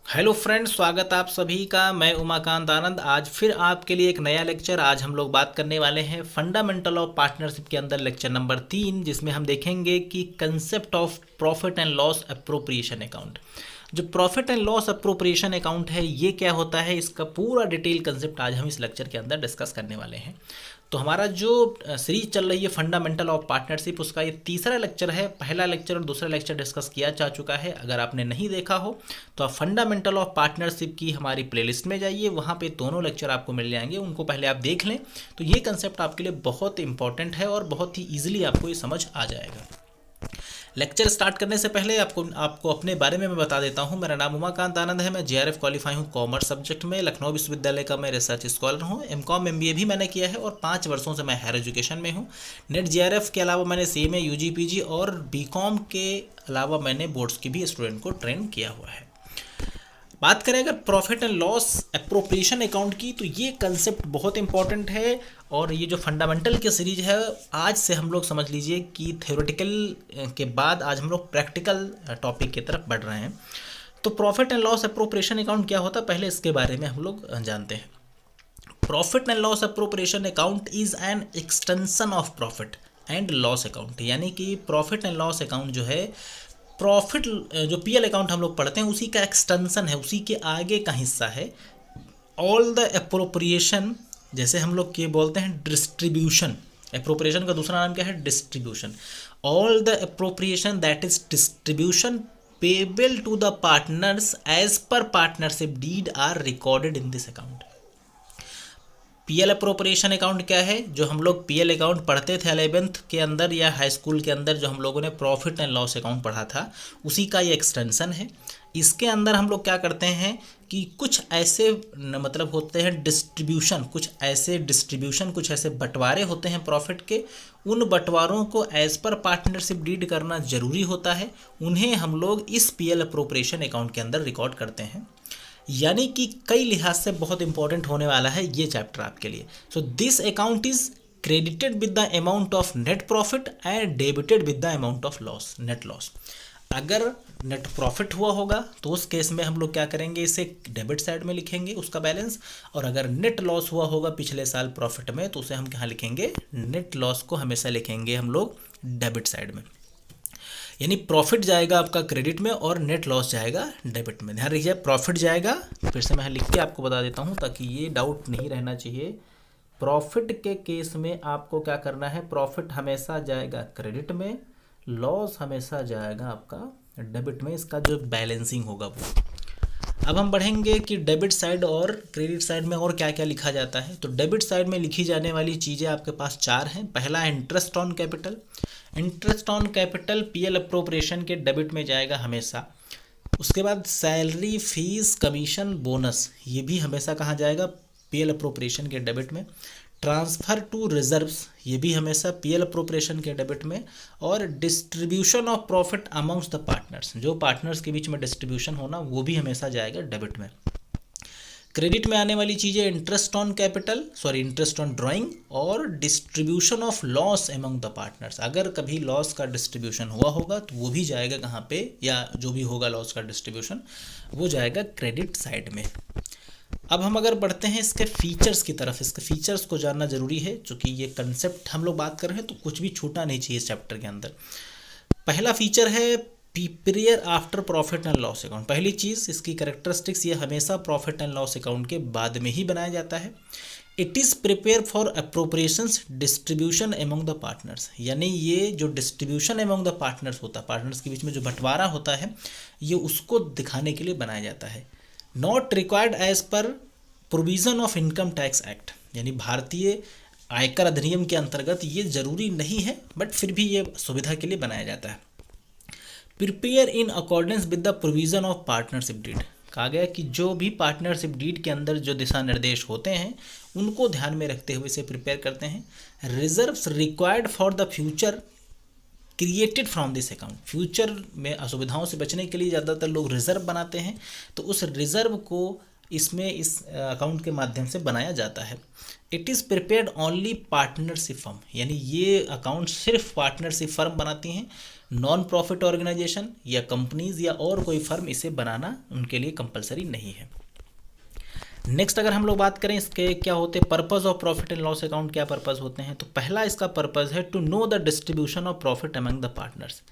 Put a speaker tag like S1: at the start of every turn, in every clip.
S1: Hello friends, स्वागत आप सभी का। मैं उमाकांत आनंद आज फिर आपके लिए एक नया लेक्चर। आज हम लोग बात करने वाले हैं फंडामेंटल ऑफ पार्टनरशिप के अंदर लेक्चर नंबर 3, जिसमें हम देखेंगे कि concept of profit and loss appropriation account. जो profit and loss appropriation account है, ये क्या होता है, इसका पूरा डिटेल कंसेप्ट आज हम इस लेक्चर के अंदर डिस्कस करने वाले हैं। तो हमारा जो सीरीज चल रही है फंडामेंटल ऑफ पार्टनरशिप, उसका ये तीसरा लेक्चर है। पहला लेक्चर और दूसरा लेक्चर डिस्कस किया जा चुका है। अगर आपने नहीं देखा हो तो आप फंडामेंटल ऑफ पार्टनरशिप की हमारी प्लेलिस्ट में जाइए, वहाँ पे दोनों लेक्चर आपको मिल जाएंगे, उनको पहले आप देख लें। तो ये कंसेप्ट आपके लिए बहुत इंपॉर्टेंट है और बहुत ही ईजिली आपको ये समझ आ जाएगा। लेक्चर स्टार्ट करने से पहले आपको अपने बारे में मैं बता देता हूं। मेरा नाम उमाकांत आनंद है। मैं जेआरएफ क्वालिफाई हूं कॉमर्स सब्जेक्ट में। लखनऊ विश्वविद्यालय का मैं रिसर्च स्कॉलर हूं। एमकॉम एमबीए भी मैंने किया है और 5 वर्षों से मैं हायर एजुकेशन में हूं। नेट जेआरएफ के अलावा मैंने सीएमए यूजी पीजी और बीकॉम के अलावा मैंने बोर्ड्स की भी स्टूडेंट को ट्रेन किया हुआ है। बात करें अगर profit and loss appropriation account की, तो ये कंसेप्ट बहुत इंपॉर्टेंट है। और ये जो फंडामेंटल की सीरीज है, आज से हम लोग समझ लीजिए कि थ्योरेटिकल के बाद आज हम लोग प्रैक्टिकल टॉपिक की तरफ बढ़ रहे हैं। तो profit and loss appropriation account क्या होता है, पहले इसके बारे में हम लोग जानते हैं। Profit and loss appropriation account is an extension of profit and loss account. यानी कि प्रॉफिट एंड लॉस अकाउंट जो है, प्रॉफिट जो पीएल अकाउंट हम लोग पढ़ते हैं उसी का एक्सटेंशन है, उसी के आगे का हिस्सा है। ऑल द अप्रोप्रिएशन, जैसे हम लोग ये बोलते हैं डिस्ट्रीब्यूशन, अप्रोप्रिएशन का दूसरा नाम क्या है, distribution. All the appropriation that is distribution payable to the partners as per partnership deed are recorded in this account. PL appropriation account क्या है, जो हम लोग पीएल अकाउंट पढ़ते थे 11th के अंदर या हाई स्कूल के अंदर, जो हम लोगों ने प्रॉफिट एंड लॉस अकाउंट पढ़ा था, उसी का ये एक्सटेंशन है। इसके अंदर हम लोग क्या करते हैं कि कुछ ऐसे मतलब होते हैं डिस्ट्रीब्यूशन, कुछ ऐसे बंटवारे होते हैं प्रॉफिट के। उन बंटवारों को एज पर पार्टनरशिप डीड करना जरूरी होता है। उन्हें हम लोग इस पीएल अप्रोप्रिएशन अकाउंट के अंदर रिकॉर्ड करते हैं। यानी कि कई लिहाज से बहुत इंपॉर्टेंट होने वाला है ये चैप्टर आपके लिए। So this account is credited with the amount of net profit and debited with the amount of loss, net loss. अगर नेट प्रॉफिट हुआ होगा तो उस केस में हम लोग क्या करेंगे, इसे डेबिट साइड में लिखेंगे उसका बैलेंस। और अगर नेट लॉस हुआ होगा पिछले साल प्रॉफिट में, तो उसे हम कहाँ लिखेंगे, नेट लॉस को हमेशा लिखेंगे हम लोग डेबिट साइड में। यानी प्रॉफिट जाएगा आपका क्रेडिट में और नेट लॉस जाएगा डेबिट में। ध्यान रखिए, प्रॉफिट जाएगा, फिर से मैं लिख के आपको बता देता हूँ ताकि ये डाउट नहीं रहना चाहिए। प्रॉफिट के केस में आपको क्या करना है, प्रॉफिट हमेशा जाएगा क्रेडिट में, लॉस हमेशा जाएगा आपका डेबिट में। इसका जो बैलेंसिंग होगा वो। अब हम बढ़ेंगे कि डेबिट साइड और क्रेडिट साइड में और क्या क्या लिखा जाता है। तो डेबिट साइड में लिखी जाने वाली चीज़ें आपके पास 4 हैं। पहला है interest on capital. Interest on capital PL appropriation के डेबिट में जाएगा हमेशा। उसके बाद सैलरी, फीस, कमीशन, बोनस, ये भी हमेशा कहाँ जाएगा, पीएल अप्रोप्रिएशन के डेबिट में। ट्रांसफ़र टू रिजर्व्स, ये भी हमेशा पीएल अप्रोप्रिएशन के डेबिट में। और distribution of profit amongst the partners, जो पार्टनर्स के बीच में डिस्ट्रीब्यूशन होना, वो भी हमेशा जाएगा डेबिट में। क्रेडिट में आने वाली चीज़ें interest on capital, interest on drawing और distribution of loss among the partners. अगर कभी लॉस का डिस्ट्रीब्यूशन हुआ होगा तो वो भी जाएगा कहाँ पे, या जो भी होगा लॉस का डिस्ट्रीब्यूशन वो जाएगा क्रेडिट साइड में। अब हम अगर बढ़ते हैं इसके फीचर्स की तरफ, इसके फीचर्स को जानना जरूरी है, क्योंकि ये कंसेप्ट हम लोग बात कर रहे हैं तो कुछ भी छूटना नहीं चाहिए इस चैप्टर के अंदर। पहला फीचर है prepare after profit and loss account. पहली चीज़ इसकी कैरेक्टरिस्टिक्स, ये हमेशा प्रॉफिट एंड लॉस अकाउंट के बाद में ही बनाया जाता है। It is prepare for appropriations distribution among the partners. यानी ये जो डिस्ट्रीब्यूशन एमंग द पार्टनर्स होता है, पार्टनर्स के बीच में जो बंटवारा होता है, ये उसको दिखाने के लिए बनाया जाता है। Not required as per provision of income tax act, यानी भारतीय आयकर अधिनियम के अंतर्गत ये जरूरी नहीं है, बट फिर भी ये सुविधा के लिए बनाया जाता है। Prepare in accordance with the provision of partnership deed, कहा गया कि जो भी पार्टनरशिप डीड के अंदर जो दिशा निर्देश होते हैं उनको ध्यान में रखते हुए इसे प्रिपेयर करते हैं। Reserves required for the future created from this account, future में असुविधाओं से बचने के लिए ज़्यादातर लोग रिजर्व बनाते हैं, तो उस रिजर्व को इसमें इस अकाउंट के माध्यम से बनाया जाता है। It is prepared only partnership firm, यानी ये अकाउंट सिर्फ पार्टनरशिप फर्म बनाती हैं, नॉन प्रॉफिट ऑर्गेनाइजेशन या कंपनीज या और कोई फर्म इसे बनाना उनके लिए कंपलसरी नहीं है। नेक्स्ट अगर हम लोग बात करें इसके क्या होते हैं purpose of profit and loss account, क्या पर्पस होते हैं, तो पहला इसका पर्पस है to know the distribution of profit among the partners,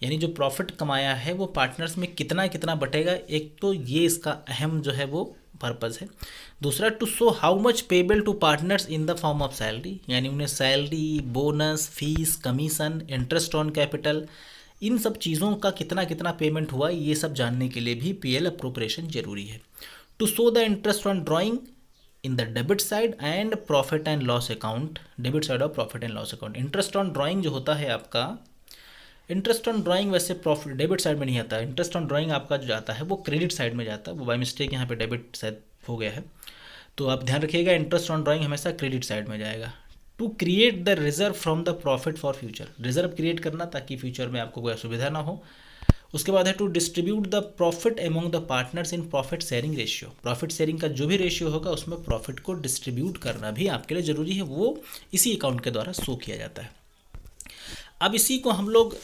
S1: यानी जो प्रॉफिट कमाया है वो पार्टनर्स में कितना कितना बटेगा, एक तो ये इसका अहम जो है वो पर्पस है। दूसरा to show how much payable to partners in the form of salary, यानी उन्हें salary, bonus, fees, commission, interest on capital, इन सब चीज़ों का कितना कितना पेमेंट हुआ ये सब जानने के लिए भी पीएल अप्रोप्रिएशन जरूरी है। To show the interest on drawing in the debit side and profit and loss account, debit side of profit and loss account. Interest on drawing जो होता है आपका, इंटरेस्ट ऑन ड्राइंग वैसे प्रॉफिट डेबिट साइड में नहीं आता है, interest on drawing आपका जो जाता है वो क्रेडिट साइड में जाता है, वो बाय मिस्टेक यहाँ पे डेबिट शायद हो गया है, तो आप ध्यान रखिएगा इंटरेस्ट ऑन ड्राइंग हमेशा क्रेडिट साइड में जाएगा। To create the reserve from the profit for future, reserve create करना ताकि फ्यूचर में आपको कोई असुविधा ना हो। उसके बाद है to distribute the profit among the partners in profit sharing ratio, profit sharing का जो भी रेशियो होगा उसमें प्रॉफिट को डिस्ट्रीब्यूट करना भी आपके लिए ज़रूरी है, वो इसी अकाउंट के द्वारा शो किया जाता है। अब इसी को हम लोग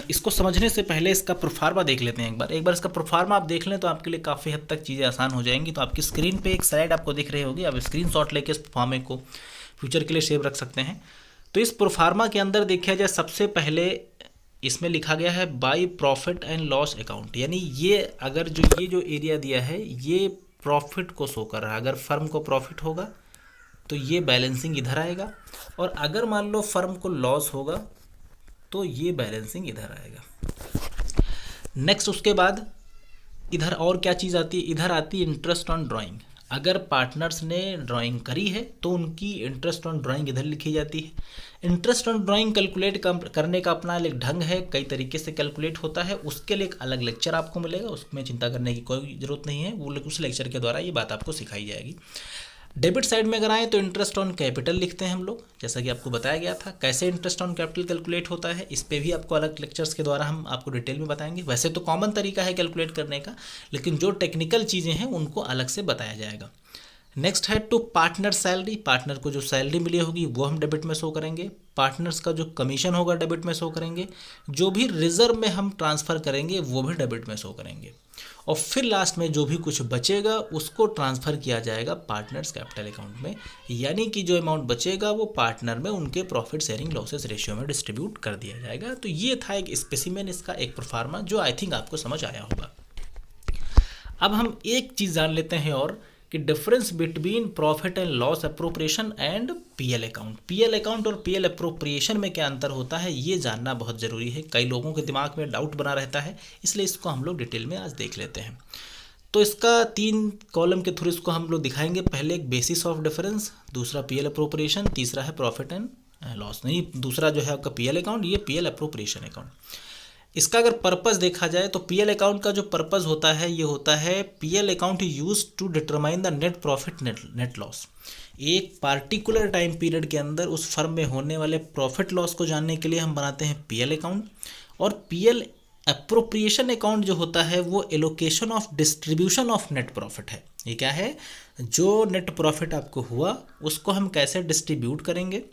S1: इसको समझने से पहले इसका प्रोफार्मा देख लेते हैं एक बार इसका प्रोफार्मा आप देख लें तो आपके लिए काफ़ी हद तक चीज़ें आसान हो जाएंगी। तो आपकी स्क्रीन पे एक स्लाइड आपको दिख रही होगी, आप स्क्रीनशॉट लेके इस प्रोफार्मे को फ्यूचर के लिए सेव रख सकते हैं। तो इस प्रोफार्मा के अंदर देखा जाए सबसे पहले इसमें लिखा गया है by profit and loss account, यानी ये अगर ये जो एरिया दिया है ये प्रॉफिट को शो कर रहा है। अगर फर्म को प्रॉफिट होगा तो ये बैलेंसिंग इधर आएगा, और अगर मान लो फर्म को लॉस होगा तो ये बैलेंसिंग इधर आएगा। नेक्स्ट उसके बाद इधर और क्या चीज़ आती है, इधर आती है इंटरेस्ट ऑन ड्राइंग। अगर पार्टनर्स ने ड्राइंग करी है तो उनकी इंटरेस्ट ऑन ड्राइंग इधर लिखी जाती है। इंटरेस्ट ऑन ड्राइंग कैलकुलेट करने का अपना एक ढंग है, कई तरीके से कैलकुलेट होता है, उसके लिए एक अलग लेक्चर आपको मिलेगा, उसमें चिंता करने की कोई ज़रूरत नहीं है, वो उस लेक्चर के द्वारा ये बात आपको सिखाई जाएगी। डेबिट साइड में अगर आए तो इंटरेस्ट ऑन कैपिटल लिखते हैं हम लोग, जैसा कि आपको बताया गया था कैसे इंटरेस्ट ऑन कैपिटल कैलकुलेट होता है, इस पे भी आपको अलग लेक्चर्स के द्वारा हम आपको डिटेल में बताएंगे। वैसे तो कॉमन तरीका है कैलकुलेट करने का, लेकिन जो टेक्निकल चीज़ें हैं उनको अलग से बताया जाएगा। नेक्स्ट है टू पार्टनर सैलरी, पार्टनर को जो सैलरी मिली होगी वो हम डेबिट में शो करेंगे, पार्टनर्स का जो कमीशन होगा डेबिट में शो करेंगे, जो भी रिजर्व में हम ट्रांसफ़र करेंगे वो भी डेबिट में शो करेंगे, और फिर लास्ट में जो भी कुछ बचेगा उसको ट्रांसफ़र किया जाएगा पार्टनर्स कैपिटल अकाउंट में, यानी कि जो अमाउंट बचेगा वो पार्टनर में उनके प्रॉफिट शेयरिंग लॉसेस रेशियो में डिस्ट्रीब्यूट कर दिया जाएगा। तो ये था एक स्पेसिमेन, इसका एक प्रोफार्मा जो आई थिंक आपको समझ आया होगा। अब हम एक चीज़ जान लेते हैं और कि difference between profit and loss appropriation and PL account, PL account और पीएल अप्रोप्रिएशन में क्या अंतर होता है ये जानना बहुत ज़रूरी है। कई लोगों के दिमाग में डाउट बना रहता है, इसलिए इसको हम लोग डिटेल में आज देख लेते हैं। तो इसका 3 कॉलम के थ्रू इसको हम लोग दिखाएंगे। पहले एक बेसिस ऑफ डिफरेंस, दूसरा पीएल अप्रोप्रिएशन, तीसरा है प्रॉफिट एंड लॉस, नहीं दूसरा जो है आपका पीएल अकाउंट, ये पीएल अप्रोप्रिएशन अकाउंट। इसका अगर पर्पस देखा जाए तो पीएल अकाउंट का जो पर्पस होता है ये होता है PL account use to determine the net profit net loss. एक पार्टिकुलर टाइम पीरियड के अंदर उस फर्म में होने वाले प्रॉफिट लॉस को जानने के लिए हम बनाते हैं पीएल अकाउंट। और पीएल अप्रोप्रिएशन अकाउंट जो होता है वो allocation of distribution of net profit है। ये क्या है, जो नेट प्रॉफिट आपको हुआ उसको हम कैसे डिस्ट्रीब्यूट करेंगे,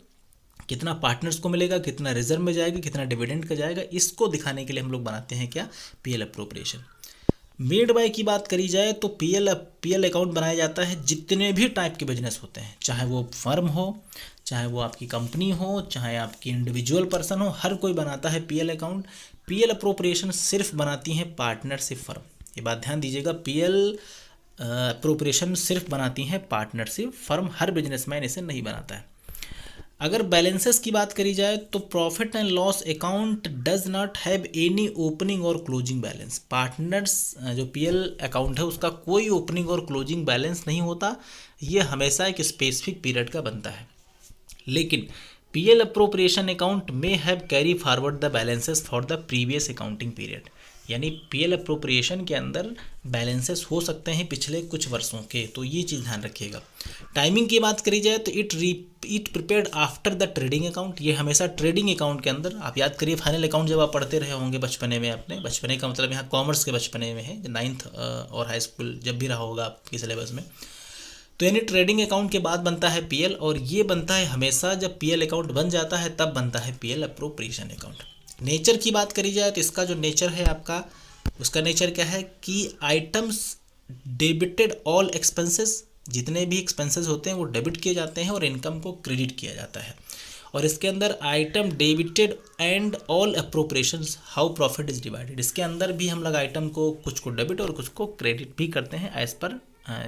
S1: कितना पार्टनर्स को मिलेगा, कितना रिजर्व में जाएगा, कितना डिविडेंड का जाएगा, इसको दिखाने के लिए हम लोग बनाते हैं क्या, पीएल अप्रोप्रिएशन। मेड बाय की बात करी जाए तो पीएल अकाउंट बनाया जाता है जितने भी टाइप के बिजनेस होते हैं, चाहे वो फर्म हो, चाहे वो आपकी कंपनी हो, चाहे आपकी इंडिविजुअल पर्सन हो, हर कोई बनाता है पीएल अकाउंट। पीएल अप्रोप्रिएशन सिर्फ बनाती हैं पार्टनरशिप फर्म, ये बात ध्यान दीजिएगा। पीएल अप्रोप्रिएशन सिर्फ बनाती हैं पार्टनरशिप फर्म, हर बिजनेसमैन इसे नहीं बनाता है। अगर बैलेंसेस की बात करी जाए तो profit and loss account does not have any opening और क्लोजिंग बैलेंस। पार्टनर्स जो पीएल अकाउंट है उसका कोई ओपनिंग और क्लोजिंग बैलेंस नहीं होता, ये हमेशा एक स्पेसिफिक पीरियड का बनता है। लेकिन पीएल अप्रोप्रिएशन अकाउंट में have carry forward the balances for the previous accounting period, यानी पीएल अप्रोप्रिएशन के अंदर बैलेंसेस हो सकते हैं पिछले कुछ वर्षों के, तो ये चीज़ ध्यान रखिएगा। टाइमिंग की बात करी जाए तो it prepared after the trading account, ये हमेशा ट्रेडिंग अकाउंट के अंदर। आप याद करिए फाइनल अकाउंट जब आप पढ़ते रहे होंगे बचपने में, अपने बचपने का मतलब यहाँ कॉमर्स के बचपने में है, 9th और हाई स्कूल जब भी रहा होगा आपके सिलेबस में, तो यानी ट्रेडिंग अकाउंट के बाद बनता है पीएल, और ये बनता है हमेशा जब पीएल अकाउंट बन जाता है तब बनता है पीएल अप्रोप्रिएशन अकाउंट। नेचर की बात करी जाए तो इसका जो नेचर है आपका, उसका नेचर क्या है कि आइटम्स डेबिटेड ऑल एक्सपेंसेस, जितने भी एक्सपेंसेस होते हैं वो डेबिट किए जाते हैं और इनकम को क्रेडिट किया जाता है। और इसके अंदर item debited and all appropriations how profit is divided, इसके अंदर भी हम लोग आइटम को कुछ को डेबिट और कुछ को क्रेडिट भी करते हैं एज पर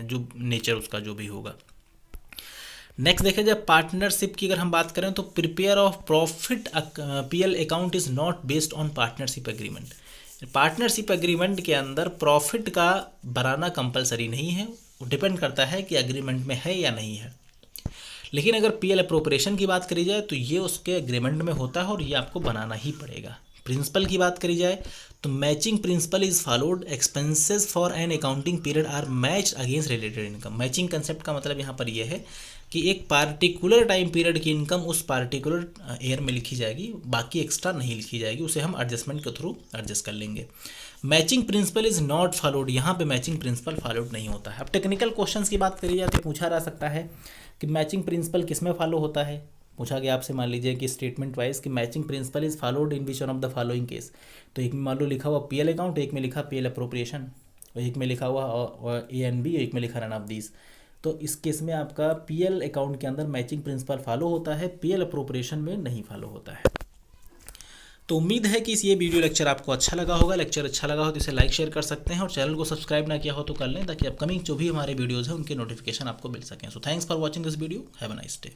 S1: जो नेचर उसका जो भी होगा। नेक्स्ट देखा जाए पार्टनरशिप की अगर हम बात करें तो prepare of profit PL account is not based on partnership agreement. Partnership agreement के अंदर प्रॉफिट का बनाना कंपलसरी नहीं है, वो डिपेंड करता है कि एग्रीमेंट में है या नहीं है। लेकिन अगर पीएल अप्रोप्रिएशन की बात करी जाए तो ये उसके एग्रीमेंट में होता है और ये आपको बनाना ही पड़ेगा। प्रिंसिपल की बात करी जाए तो matching principle is followed, expenses for an accounting period are matched against related income. Matching concept का मतलब यहाँ पर यह है कि एक पार्टिकुलर टाइम पीरियड की इनकम उस पार्टिकुलर ईयर में लिखी जाएगी, बाकी एक्स्ट्रा नहीं लिखी जाएगी, उसे हम एडजस्टमेंट के थ्रू एडजस्ट कर लेंगे। Matching principle is not followed, यहाँ पे मैचिंग प्रिंसिपल फॉलोड नहीं होता है। अब टेक्निकल क्वेश्चंस की बात करी जाए तो पूछा जा सकता है कि मैचिंग प्रिंसिपल किस में फॉलो होता है। पूछा गया आपसे मान लीजिए कि स्टेटमेंट वाइज कि matching principle is followed in which one of the following case, तो एक में मान लो लिखा हुआ पीएल अकाउंट, एक में लिखा पीएल अप्रोप्रिएशन, और एक में लिखा हुआ ए एंड बी, एक में लिखा रन ऑफ दीज। तो इस केस में आपका पीएल अकाउंट के अंदर मैचिंग प्रिंसिपल फॉलो होता है, पीएल अप्रोप्रिएशन में नहीं फॉलो होता है। तो उम्मीद है कि ये वीडियो लेक्चर आपको अच्छा लगा होगा। लेक्चर अच्छा लगा हो तो इसे लाइक शेयर कर सकते हैं और चैनल को सब्सक्राइब ना किया हो तो कर लें, ताकि अपकमिंग जो भी हमारे वीडियोज़ हैं उनके नोटिफिकेशन आपको मिल सकें। So thanks for watching this video, have a nice day.